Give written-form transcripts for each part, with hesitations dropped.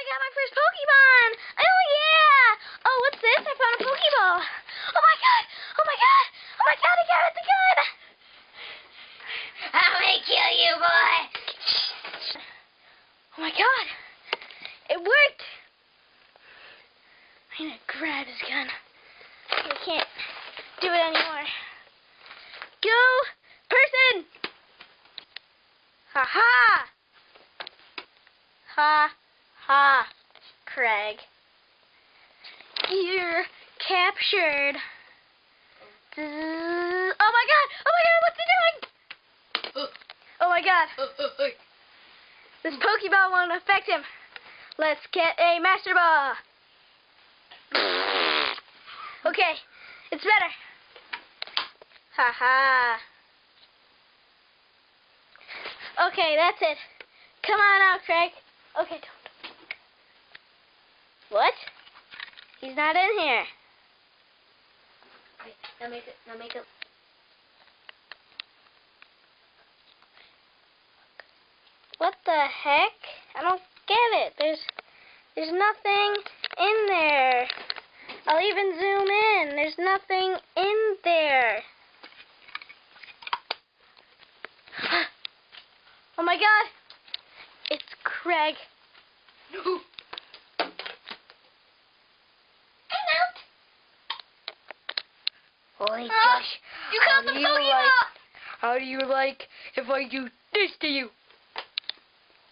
I got my first Pokemon! Oh yeah! Oh, what's this? I found a Pokeball. Oh my god! Oh my god! Oh my god, I got it, the gun! I'm gonna kill you, boy! Oh my god! It worked! I'm gonna grab his gun. I can't do it anymore. Go, person! Ha ha! Ha ha, Craig. You're captured. Oh my god! Oh my god, what's he doing? Oh my god. This Pokeball won't affect him. Let's get a Master Ball. Okay, it's better. Ha ha. Okay, that's it. Come on out, Craig. Okay, don't. What? He's not in here. Wait, now make it. What the heck? I don't get it. There's nothing in there. I'll even zoom in. There's nothing in there. Oh my god. It's Craig. No. I'm out. Holy gosh. You killed the Pokeball. How do you like if I do this to you?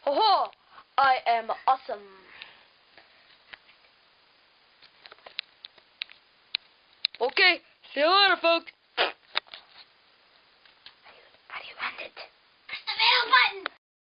Ho ho! I am awesome. Okay, see you later, folks.